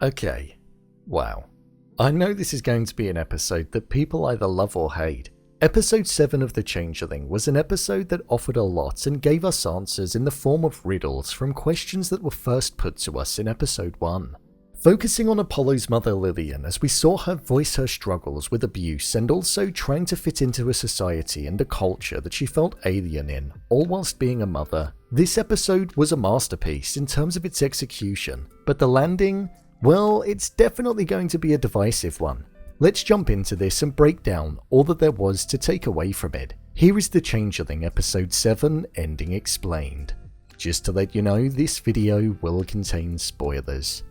Okay, wow. I know this is going to be an episode that people either love or hate. Episode 7 of The Changeling was an episode that offered a lot and gave us answers in the form of riddles from questions that were first put to us in episode 1. Focusing on Apollo's mother Lillian as we saw her voice her struggles with abuse and also trying to fit into a society and a culture that she felt alien in, all whilst being a mother, this episode was a masterpiece in terms of its execution, but the landing, well, it's definitely going to be a divisive one. Let's jump into this and break down all that there was to take away from it. Here is The Changeling episode 7 ending explained. Just to let you know, this video will contain spoilers.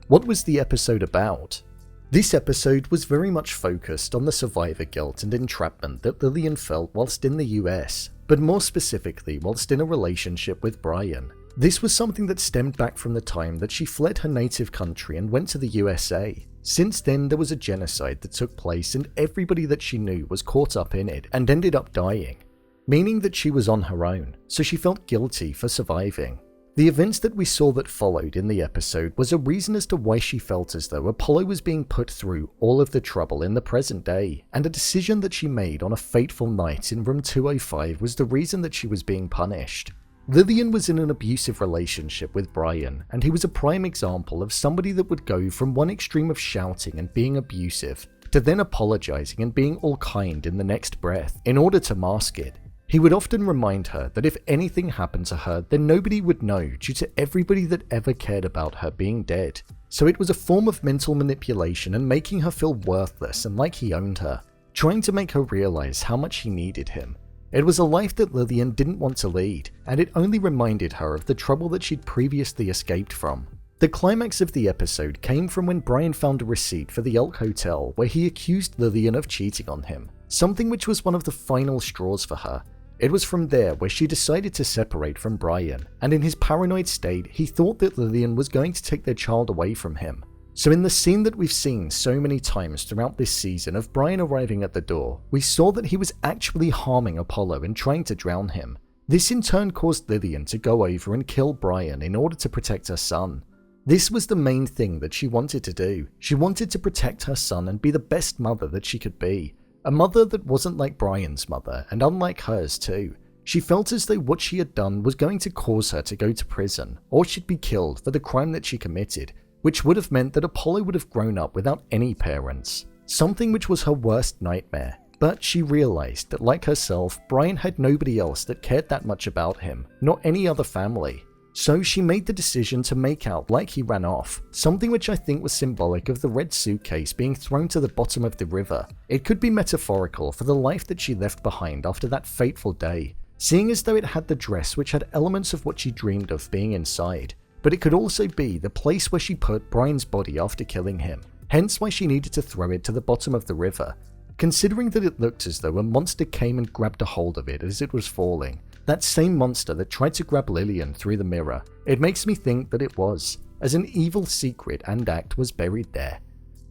What was the episode about? This episode was very much focused on the survivor guilt and entrapment that Lillian felt whilst in the US, but more specifically whilst in a relationship with Brian. This was something that stemmed back from the time that she fled her native country and went to the USA. Since then, there was a genocide that took place and everybody that she knew was caught up in it and ended up dying, meaning that she was on her own, so she felt guilty for surviving. The events that we saw that followed in the episode was a reason as to why she felt as though Apollo was being put through all of the trouble in the present day, and a decision that she made on a fateful night in room 205 was the reason that she was being punished. Lillian was in an abusive relationship with Brian, and he was a prime example of somebody that would go from one extreme of shouting and being abusive to then apologizing and being all kind in the next breath in order to mask it. He would often remind her that if anything happened to her, then nobody would know due to everybody that ever cared about her being dead. So it was a form of mental manipulation and making her feel worthless and like he owned her, trying to make her realize how much he needed him. It was a life that Lillian didn't want to lead, and it only reminded her of the trouble that she'd previously escaped from. The climax of the episode came from when Brian found a receipt for the Elk Hotel where he accused Lillian of cheating on him, something which was one of the final straws for her. It was from there where she decided to separate from Brian, and in his paranoid state, he thought that Lillian was going to take their child away from him. So in the scene that we've seen so many times throughout this season of Brian arriving at the door, we saw that he was actually harming Apollo and trying to drown him. This in turn caused Lillian to go over and kill Brian in order to protect her son. This was the main thing that she wanted to do. She wanted to protect her son and be the best mother that she could be. A mother that wasn't like Brian's mother, and unlike hers too. She felt as though what she had done was going to cause her to go to prison, or she'd be killed for the crime that she committed, which would have meant that Apollo would have grown up without any parents, something which was her worst nightmare. But she realized that like herself, Brian had nobody else that cared that much about him, nor any other family. So she made the decision to make out like he ran off, something which I think was symbolic of the red suitcase being thrown to the bottom of the river. It could be metaphorical for the life that she left behind after that fateful day, seeing as though it had the dress which had elements of what she dreamed of being inside, but it could also be the place where she put Brian's body after killing him, hence why she needed to throw it to the bottom of the river. Considering that it looked as though a monster came and grabbed a hold of it as it was falling, that same monster that tried to grab Lillian through the mirror, it makes me think that it was, as an evil secret and act was buried there.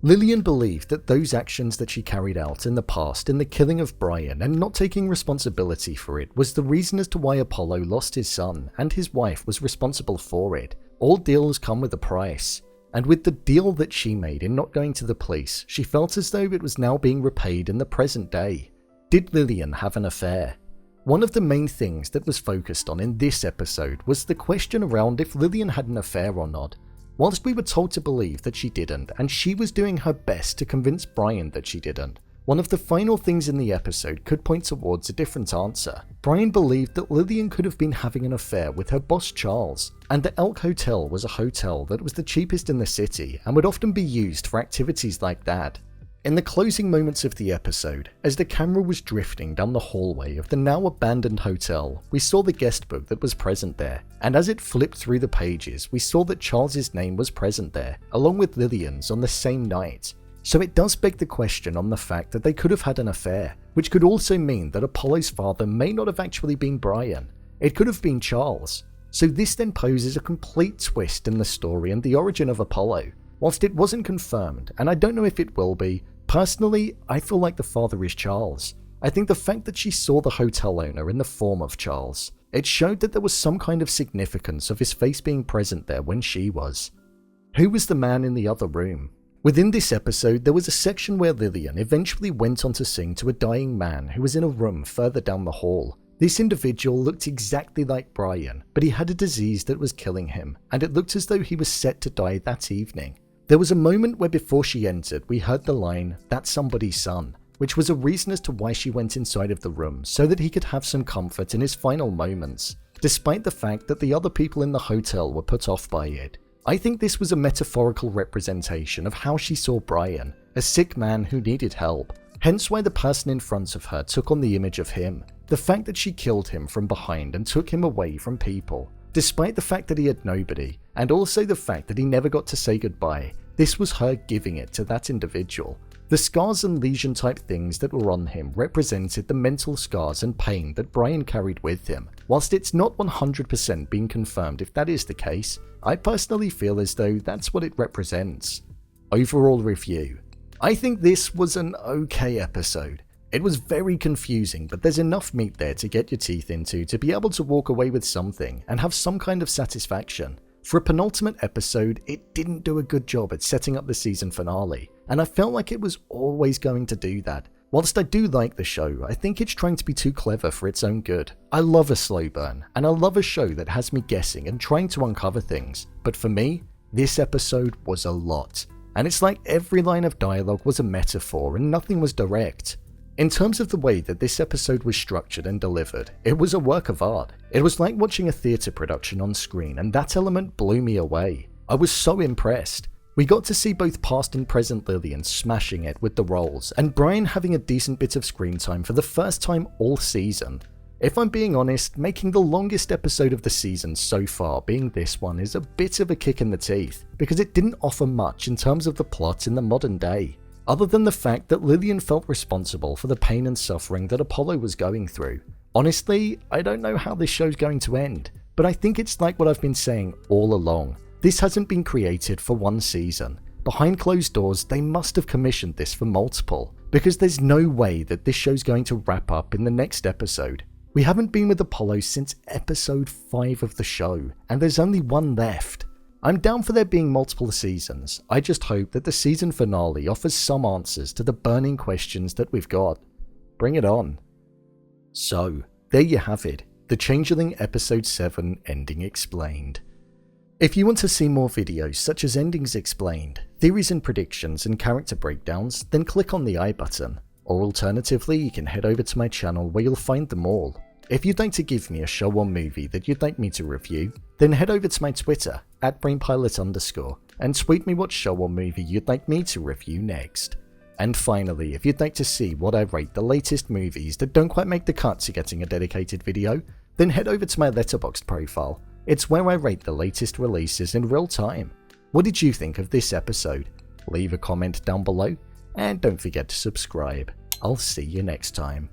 Lillian believed that those actions that she carried out in the past in the killing of Brian and not taking responsibility for it was the reason as to why Apollo lost his son and his wife was responsible for it. All deals come with a price, and with the deal that she made in not going to the police, she felt as though it was now being repaid in the present day. Did Lillian have an affair? One of the main things that was focused on in this episode was the question around if Lillian had an affair or not. Whilst we were told to believe that she didn't, and she was doing her best to convince Brian that she didn't, one of the final things in the episode could point towards a different answer. Brian believed that Lillian could have been having an affair with her boss Charles, and the Elk Hotel was a hotel that was the cheapest in the city and would often be used for activities like that. In the closing moments of the episode, as the camera was drifting down the hallway of the now abandoned hotel, we saw the guest book that was present there, and as it flipped through the pages, we saw that Charles's name was present there, along with Lillian's on the same night. So it does beg the question on the fact that they could have had an affair, which could also mean that Apollo's father may not have actually been Brian. It could have been Charles. So this then poses a complete twist in the story and the origin of Apollo. Whilst it wasn't confirmed, and I don't know if it will be, personally, I feel like the father is Charles. I think the fact that she saw the hotel owner in the form of Charles, it showed that there was some kind of significance of his face being present there when she was. Who was the man in the other room? Within this episode, there was a section where Lillian eventually went on to sing to a dying man who was in a room further down the hall. This individual looked exactly like Brian, but he had a disease that was killing him, and it looked as though he was set to die that evening. There was a moment where before she entered, we heard the line, "That's somebody's son," which was a reason as to why she went inside of the room, so that he could have some comfort in his final moments, despite the fact that the other people in the hotel were put off by it. I think this was a metaphorical representation of how she saw Brian, a sick man who needed help, hence why the person in front of her took on the image of him. The fact that she killed him from behind and took him away from people, despite the fact that he had nobody, and also the fact that he never got to say goodbye, this was her giving it to that individual. The scars and lesion type things that were on him represented the mental scars and pain that Brian carried with him. Whilst it's not 100% being confirmed if that is the case, I personally feel as though that's what it represents. Overall review. I think this was an okay episode. It was very confusing, but there's enough meat there to get your teeth into to be able to walk away with something and have some kind of satisfaction. For a penultimate episode, it didn't do a good job at setting up the season finale, and I felt like it was always going to do that. Whilst I do like the show, I think it's trying to be too clever for its own good. I love a slow burn, and I love a show that has me guessing and trying to uncover things, but for me, this episode was a lot. And it's like every line of dialogue was a metaphor and nothing was direct. In terms of the way that this episode was structured and delivered, it was a work of art. It was like watching a theatre production on screen, and that element blew me away. I was so impressed. We got to see both past and present Lillian smashing it with the roles, and Brian having a decent bit of screen time for the first time all season. If I'm being honest, making the longest episode of the season so far being this one is a bit of a kick in the teeth, because it didn't offer much in terms of the plot in the modern day, other than the fact that Lillian felt responsible for the pain and suffering that Apollo was going through. Honestly, I don't know how this show's going to end, but I think it's like what I've been saying all along. This hasn't been created for one season. Behind closed doors, they must have commissioned this for multiple, because there's no way that this show's going to wrap up in the next episode. We haven't been with Apollo since episode 5 of the show, and there's only one left. I'm down for there being multiple seasons. I just hope that the season finale offers some answers to the burning questions that we've got. Bring it on. So, there you have it, The Changeling Episode 7 Ending Explained. If you want to see more videos such as Endings Explained, theories and predictions and character breakdowns, then click on the I button. Or alternatively, you can head over to my channel where you'll find them all. If you'd like to give me a show or movie that you'd like me to review, then head over to my Twitter, @BrainPilot_, and tweet me what show or movie you'd like me to review next. And finally, if you'd like to see what I rate the latest movies that don't quite make the cut to getting a dedicated video, then head over to my Letterboxd profile. It's where I rate the latest releases in real time. What did you think of this episode? Leave a comment down below, and don't forget to subscribe. I'll see you next time.